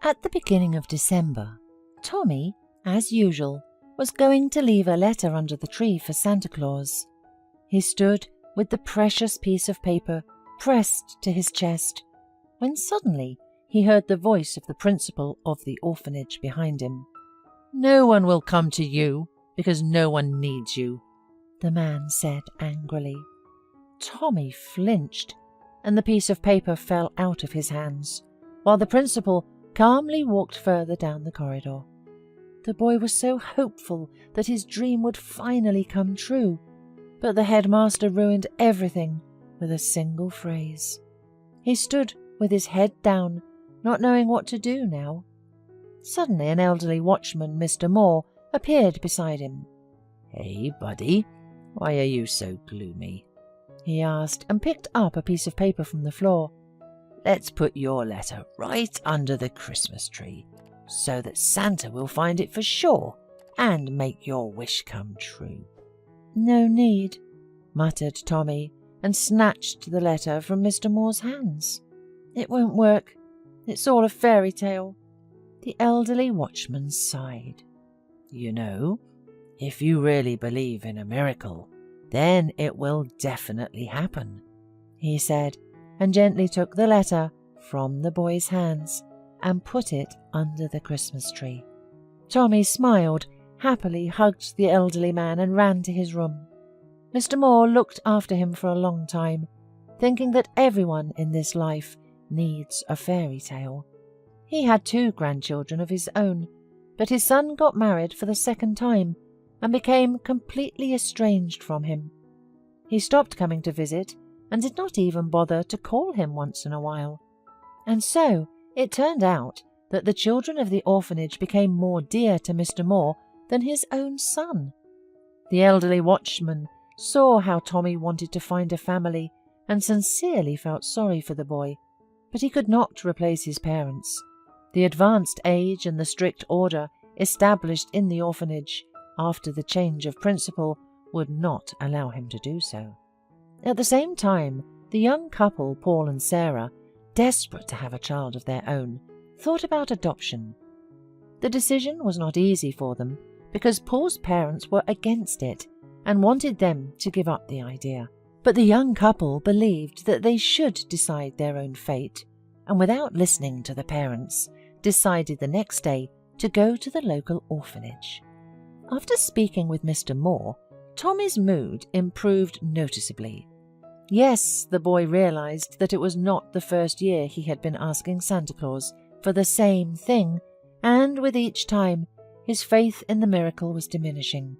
At the beginning of December, Tommy, as usual, was going to leave a letter under the tree for Santa Claus. He stood with the precious piece of paper pressed to his chest, when suddenly he heard the voice of the principal of the orphanage behind him. "No one will come to you, because no one needs you," the man said angrily. Tommy flinched, and the piece of paper fell out of his hands, while the principal calmly walked further down the corridor. The boy was so hopeful that his dream would finally come true, but the headmaster ruined everything with a single phrase. He stood with his head down, not knowing what to do now. Suddenly an elderly watchman, Mr. Moore, appeared beside him. "Hey, buddy, why are you so gloomy?" he asked, and picked up a piece of paper from the floor. "Let's put your letter right under the Christmas tree, so that Santa will find it for sure and make your wish come true." "No need," muttered Tommy, and snatched the letter from Mr. Moore's hands. "It won't work. It's all a fairy tale." The elderly watchman sighed. "You know, if you really believe in a miracle, then it will definitely happen," he said, and gently took the letter from the boy's hands and put it under the Christmas tree. Tommy smiled, happily hugged the elderly man and ran to his room. Mr. Moore looked after him for a long time, thinking that everyone in this life needs a fairy tale. He had 2 grandchildren of his own, but his son got married for the second time and became completely estranged from him. He stopped coming to visit and did not even bother to call him once in a while. And so it turned out that the children of the orphanage became more dear to Mr. Moore than his own son. The elderly watchman saw how Tommy wanted to find a family and sincerely felt sorry for the boy, but he could not replace his parents. The advanced age and the strict order established in the orphanage after the change of principal would not allow him to do so. At the same time, the young couple, Paul and Sarah, desperate to have a child of their own, thought about adoption. The decision was not easy for them because Paul's parents were against it and wanted them to give up the idea. But the young couple believed that they should decide their own fate, and without listening to the parents, decided the next day to go to the local orphanage. After speaking with Mr. Moore, Tommy's mood improved noticeably. Yes, the boy realized that it was not the first year he had been asking Santa Claus for the same thing, and with each time his faith in the miracle was diminishing.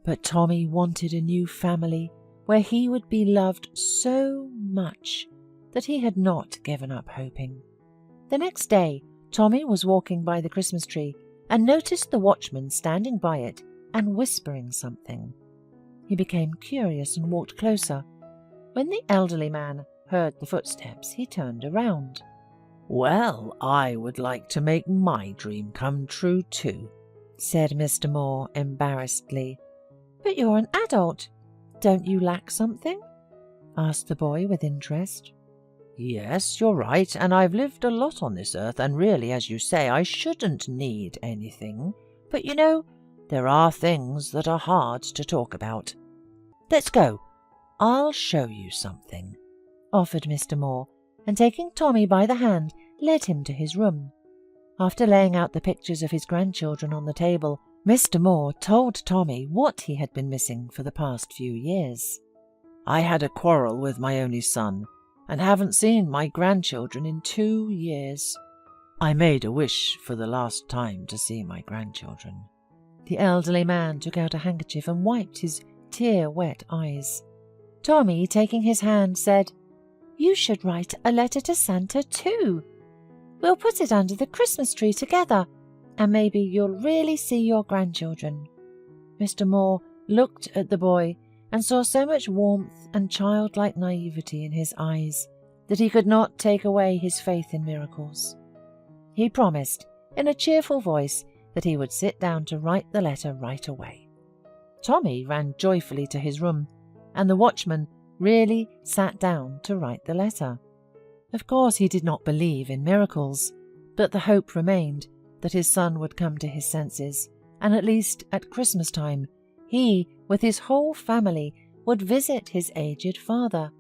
But Tommy wanted a new family where he would be loved so much that he had not given up hoping. The next day, Tommy was walking by the Christmas tree and noticed the watchman standing by it and whispering something. He became curious and walked closer. When the elderly man heard the footsteps, he turned around. "Well, I would like to make my dream come true too," said Mr. Moore embarrassedly. "But you're an adult. Don't you lack something?" asked the boy with interest. "Yes, you're right, and I've lived a lot on this earth, and really, as you say, I shouldn't need anything. But you know, there are things that are hard to talk about. Let's go. I'll show you something," offered Mr. Moore, and taking Tommy by the hand, led him to his room. After laying out the pictures of his grandchildren on the table, Mr. Moore told Tommy what he had been missing for the past few years. "I had a quarrel with my only son, and haven't seen my grandchildren in 2 years. I made a wish for the last time to see my grandchildren." The elderly man took out a handkerchief and wiped his tear-wet eyes. Tommy, taking his hand, said, "You should write a letter to Santa too. We'll put it under the Christmas tree together, and maybe you'll really see your grandchildren." Mr. Moore looked at the boy and saw so much warmth and childlike naivety in his eyes that he could not take away his faith in miracles. He promised, in a cheerful voice, that he would sit down to write the letter right away. Tommy ran joyfully to his room, and the watchman really sat down to write the letter. Of course he did not believe in miracles, But the hope remained that his son would come to his senses, and at least at Christmas time, he, with his whole family, would visit his aged father.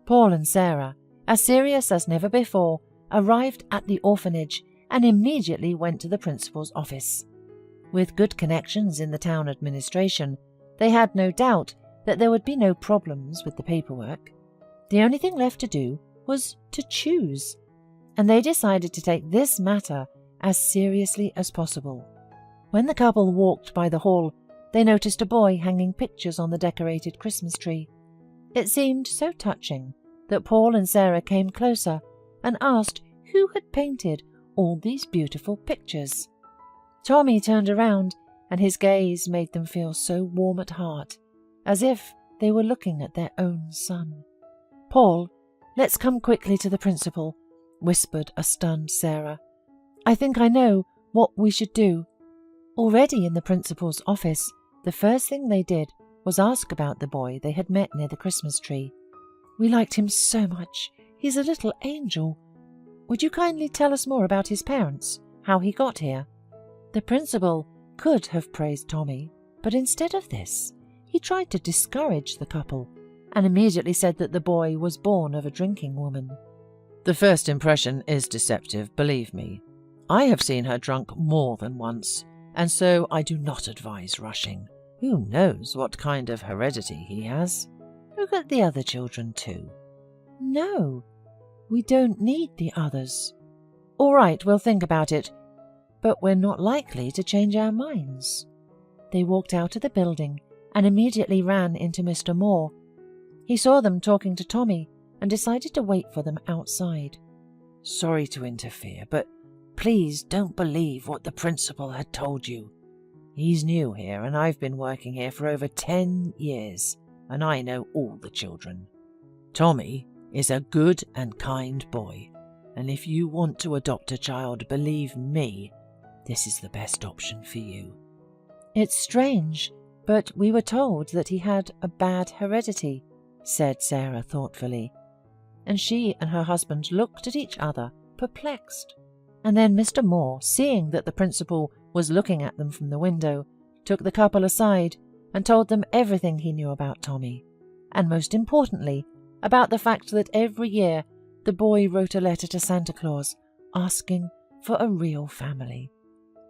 Paul and Sarah, as serious as never before, arrived at the orphanage and immediately went to the principal's office. With good connections in the town administration, they had no doubt that there would be no problems with the paperwork. The only thing left to do was to choose, and they decided to take this matter as seriously as possible. When the couple walked by the hall, they noticed a boy hanging pictures on the decorated Christmas tree. It seemed so touching that Paul and Sarah came closer and asked who had painted all these beautiful pictures. Tommy turned around, and his gaze made them feel so warm at heart, as if they were looking at their own son. "Paul, let's come quickly to the principal," whispered a stunned Sarah. "I think I know what we should do." Already in the principal's office, the first thing they did was ask about the boy they had met near the Christmas tree. "We liked him so much. He's a little angel. Would you kindly tell us more about his parents, how he got here?" The principal could have praised Tommy, but instead of this, he tried to discourage the couple and immediately said that the boy was born of a drinking woman. "The first impression is deceptive, believe me. I have seen her drunk more than once, and so I do not advise rushing. Who knows what kind of heredity he has? Look at the other children too." "No, we don't need the others." "All right, we'll think about it, but we're not likely to change our minds." They walked out of the building and immediately ran into Mr. Moore. He saw them talking to Tommy and decided to wait for them outside. "Sorry to interfere, but please don't believe what the principal had told you. He's new here, and I've been working here for over 10 years, and I know all the children. Tommy is a good and kind boy, and if you want to adopt a child, believe me, this is the best option for you." "It's strange, but we were told that he had a bad heredity," said Sarah thoughtfully, and she and her husband looked at each other, perplexed. And then Mr. Moore, seeing that the principal was looking at them from the window, took the couple aside and told them everything he knew about Tommy, and most importantly, about the fact that every year the boy wrote a letter to Santa Claus asking for a real family.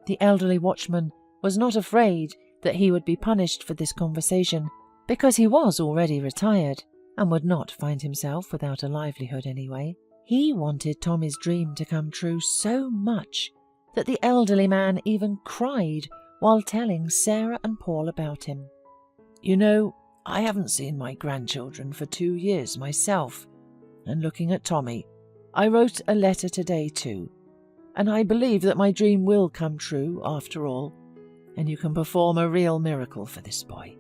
The elderly watchman was not afraid that he would be punished for this conversation, because he was already retired and would not find himself without a livelihood anyway. He wanted Tommy's dream to come true so much that the elderly man even cried while telling Sarah and Paul about him. "You know, I haven't seen my grandchildren for 2 years myself, and looking at Tommy, I wrote a letter today too, and I believe that my dream will come true after all, and you can perform a real miracle for this boy.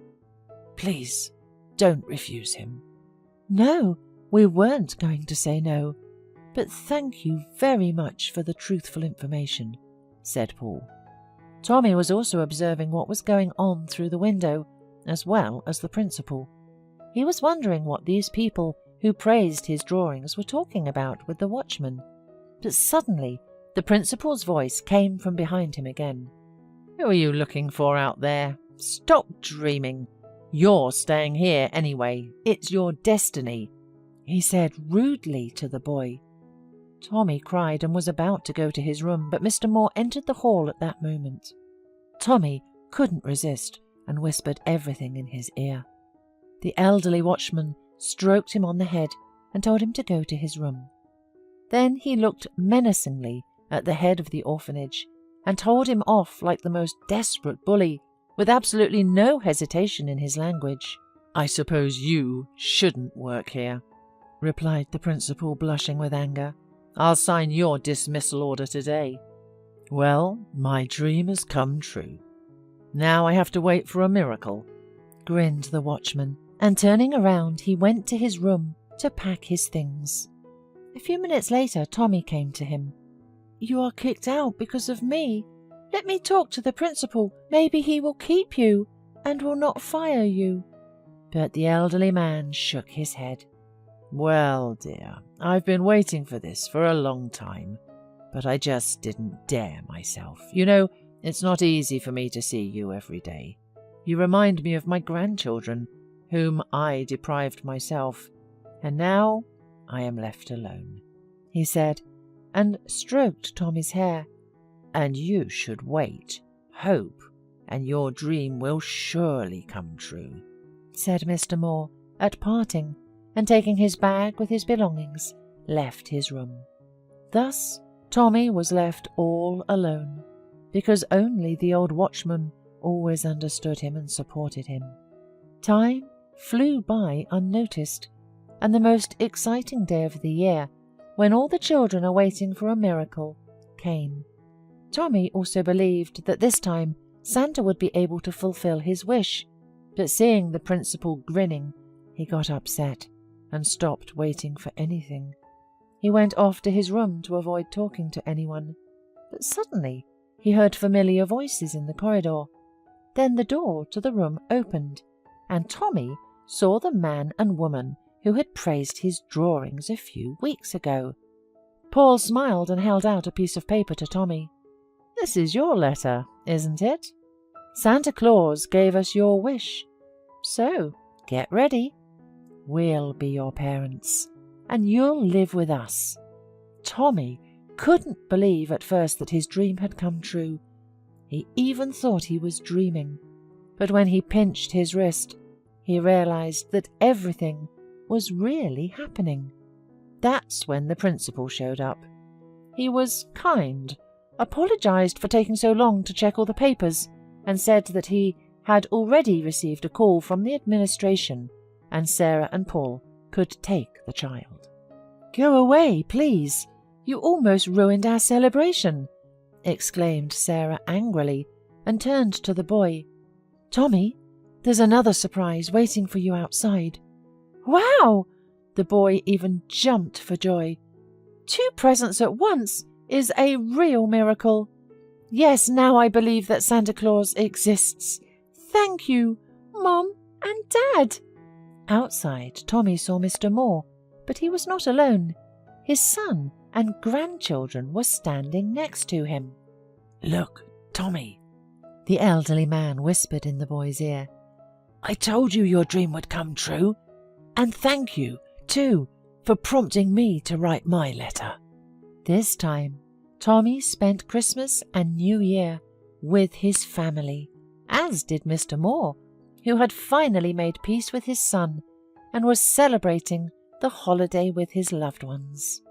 Please, don't refuse him." "No, we weren't going to say no, but thank you very much for the truthful information," said Paul. Tommy was also observing what was going on through the window, as well as the principal. He was wondering what these people who praised his drawings were talking about with the watchman. But suddenly, the principal's voice came from behind him again. "Who are you looking for out there? Stop dreaming. You're staying here anyway. It's your destiny," he said rudely to the boy. Tommy cried and was about to go to his room, but Mr. Moore entered the hall at that moment. Tommy couldn't resist and whispered everything in his ear. The elderly watchman stroked him on the head and told him to go to his room. Then he looked menacingly at the head of the orphanage and told him off like the most desperate bully, with absolutely no hesitation in his language. "I suppose you shouldn't work here," replied the principal, blushing with anger. "I'll sign your dismissal order today." "Well, my dream has come true. Now I have to wait for a miracle," grinned the watchman, and turning around he went to his room to pack his things. A few minutes later Tommy came to him. "You are kicked out because of me. Let me talk to the principal. Maybe he will keep you and will not fire you." But the elderly man shook his head. "Well, dear, I've been waiting for this for a long time. but I just didn't dare myself. You know, it's not easy for me to see you every day. You remind me of my grandchildren, whom I deprived myself, and now I am left alone," he said, and stroked Tommy's hair. "And you should wait, hope, and your dream will surely come true," said Mr. Moore at parting, and taking his bag with his belongings, left his room. Thus Tommy was left all alone, because only the old watchman always understood him and supported him. Time flew by unnoticed, and the most exciting day of the year, when all the children are waiting for a miracle, came. Tommy also believed that this time Santa would be able to fulfill his wish, but seeing the principal grinning, he got upset and stopped waiting for anything. He went off to his room to avoid talking to anyone, but suddenly he heard familiar voices in the corridor. Then the door to the room opened, and Tommy saw the man and woman who had praised his drawings a few weeks ago. Paul smiled and held out a piece of paper to Tommy. "This is your letter, isn't it? Santa Claus gave us your wish. So, get ready. We'll be your parents, and you'll live with us." Tommy couldn't believe at first that his dream had come true. He even thought he was dreaming, but when he pinched his wrist, he realized that everything was really happening. That's when the principal showed up. He was kind, apologized for taking so long to check all the papers, and said that he had already received a call from the administration and Sarah and Paul could take the child. "Go away, please. You almost ruined our celebration," exclaimed Sarah angrily, and turned to the boy. "Tommy, there's another surprise waiting for you outside." "Wow!" The boy even jumped for joy. "2 presents at once is a real miracle. Yes, now I believe that Santa Claus exists. Thank you, Mom and Dad." Outside, Tommy saw Mr. Moore, but he was not alone. His son and grandchildren were standing next to him. "Look, Tommy," the elderly man whispered in the boy's ear. "I told you your dream would come true. And thank you, too, for prompting me to write my letter." This time, Tommy spent Christmas and New Year with his family, as did Mr. Moore, who had finally made peace with his son and was celebrating the holiday with his loved ones.